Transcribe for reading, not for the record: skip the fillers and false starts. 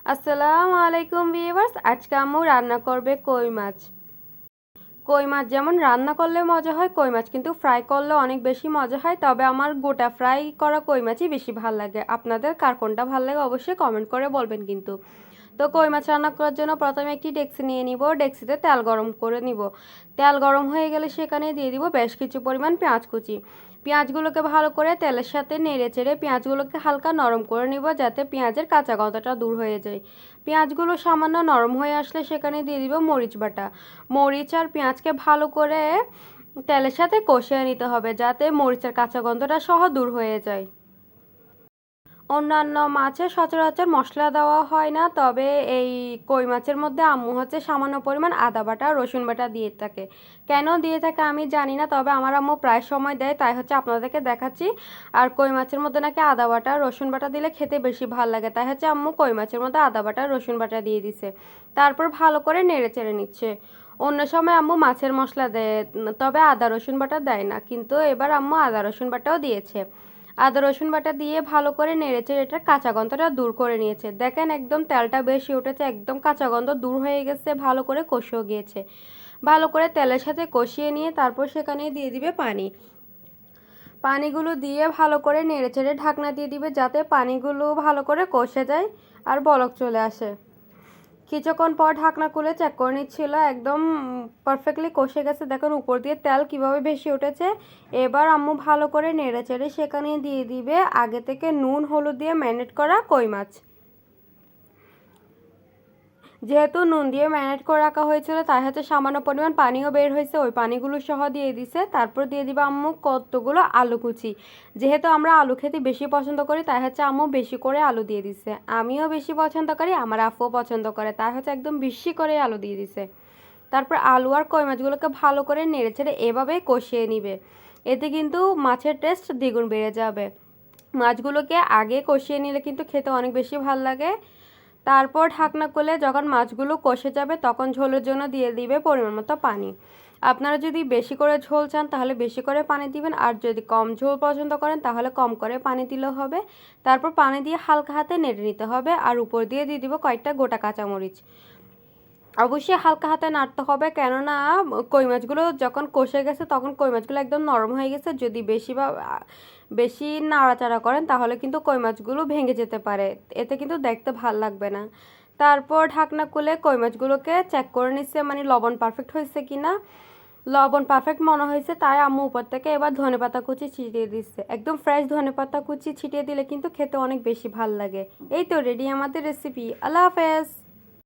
আসসালামু আলাইকুম ভিউয়ার্স, আজকে আম্মু রান্না করবে কই মাছ। কই মাছ যেমন রান্না করলে মজা হয়, কই মাছ কিন্তু ফ্রাই করলে অনেক বেশি মজা হয়। তবে আমার গোটা ফ্রাই করা কই মাছই বেশি ভাল লাগে। আপনাদের কার কোনটা ভাল লাগে অবশ্যই কমেন্ট করে বলবেন কিন্তু। তো কই মাছ রান্না করার জন্য প্রথমে একটি ডেকচি নিয়ে নিব। ডেকচিতে তেল গরম করে নিব। তেল গরম হয়ে গেলে সেখানে দিয়ে দিব বেশ কিছু পরিমাণ পেঁয়াজ কুচি। পেঁয়াজগুলোকে ভালো করে তেলের সাথে নেড়ে চেড়ে পেঁয়াজগুলোকে হালকা নরম করে নিব, যাতে পেঁয়াজের কাঁচা গন্ধটা দূর হয়ে যায়। পেঁয়াজগুলো সামান্য নরম হয়ে আসলে সেখানে দিয়ে দিব মরিচ বাটা। মরিচ আর পেঁয়াজকে ভালো করে তেলের সাথে কষিয়ে নিতে হবে, যাতে মরিচের কাঁচা গন্ধটা সহ দূর হয়ে যায়। অন্যান্য মাছে সচরাচর মশলা দেওয়া হয় না, তবে এই কই মাছের মধ্যে আম্মু সামান্য পরিমাণ আদা বাটা রসুন বাটা দিয়ে থাকে। কেন দিয়ে থাকে আমি জানি না, তবে আমার আম্মু প্রায় সময় দেয়, তাই আপনাদেরকে দেখাচ্ছি। আর কই মাছের মধ্যে নাকি আদা বাটা রসুন বাটা দিলে খেতে বেশি ভালো লাগে, তাই আম্মু কই মাছের মধ্যে আদা বাটা রসুন বাটা দিয়ে দিছে। তারপর ভালো করে নেড়ে চেড়ে নিচ্ছে। অন্য সময় আম্মু মাছের মশলা দেয়, তবে আদা রসুন বাটা দেয় না, কিন্তু এবার আম্মু আদা রসুন বাটাও দিয়েছে। আদা রসুন বাটা দিয়ে ভালো করে নেড়েচে এটার কাঁচা গন্ধটা দূর করে নিয়েছে। দেখেন একদম তেলটা বেশি উঠেছে, একদম কাঁচা গন্ধ দূর হয়ে গেছে, ভালো করে কষিয়ে গিয়েছে। ভালো করে তেলের সাথে কষিয়ে নিয়ে তারপর সেখানে দিয়ে দিবে পানি। পানিগুলো দিয়ে ভালো করে নেড়েচেড়ে ঢাকনা দিয়ে দিবে, যাতে পানিগুলো ভালো করে কষে যায় আর বলক চলে আসে। কিছুক্ষণ পর ঢাকনা খুলে চেক করে নিচ্ছিল, একদম পারফেক্টলি কষে গেছে। দেখুন উপর দিয়ে তেল কিভাবে ভেসে উঠেছে। এবার আম্মু ভালো করে নেড়ে চেড়ে সেখানে দিয়ে দিবে আগে থেকে নুন হলুদ দিয়ে ম্যারিনেট করা কই মাছ। যেহেতু নুন দিয়ে ম্যারিনেট করে রাখা হয়েছিল, তাই সামান্য পরিমাণ পানিও বের হয়েছে, ওই পানিগুলো সহ দিয়ে দিছে। তারপর দিয়ে দিবা আম্মু কতগুলো আলু কুচি। যেহেতু আমরা আলু খেতে বেশি পছন্দ করি, তাই আম্মু বেশি করে আলু দিয়ে দিছে। আমিও বেশি পছন্দ করি, আমার আফুও পছন্দ করে, তাই একদম বেশি করে আলু দিয়ে দিছে। তারপর আলু আর কই মাছগুলোকে ভালো করে নেড়ে ছেড়ে এভাবে কষিয়ে নিবে। এতে কিন্তু মাছের টেস্ট দ্বিগুণ বেড়ে যাবে। মাছগুলোকে আগে কষিয়ে নিলে কিন্তু খেতে অনেক বেশি ভালো লাগে। তারপর ঢাকনা খুলে যখন মাছগুলো কষে যাবে, তখন ঝোলের জন্য দিয়ে দিবে পরিমাণ মতো পানি। আপনারা যদি বেশি করে ঝোল চান তাহলে বেশি করে পানি দিবেন, আর যদি কম ঝোল পছন্দ করেন তাহলে কম করে পানি দিলেও হবে। তারপর পানি দিয়ে হালকা হাতে নেড়ে নিতে হবে, আর উপর দিয়ে দিব কয়েকটা গোটা কাঁচামরিচ। অবশ্যই হালকা হাতে নাড়তে হবে, কেননা কই মাছগুলো যখন কষে গেছে তখন কই মাছগুলো একদম নরম হয়ে গেছে। যদি বেশি নাড়াচাড়া করেন তাহলে কিন্তু কই মাছগুলো ভেঙে যেতে পারে, এতে কিন্তু দেখতে ভাল লাগবে না। তারপর ঢাকনা খুলে কই মাছগুলোকে চেক করে নিচ্ছে, মানে লবণ পারফেক্ট হয়েছে কিনা। লবণ পারফেক্ট মনে হয়েছে, তাই আম্মু উপর থেকে এবার ধনেপাতা কুচি ছিটিয়ে দিচ্ছে। একদম ফ্রেশ ধনেপাতা কুচি ছিটিয়ে দিলে কিন্তু খেতে অনেক বেশি ভাল লাগে। এই তো রেডি আমাদের রেসিপি। আল্লাহ হাফেজ।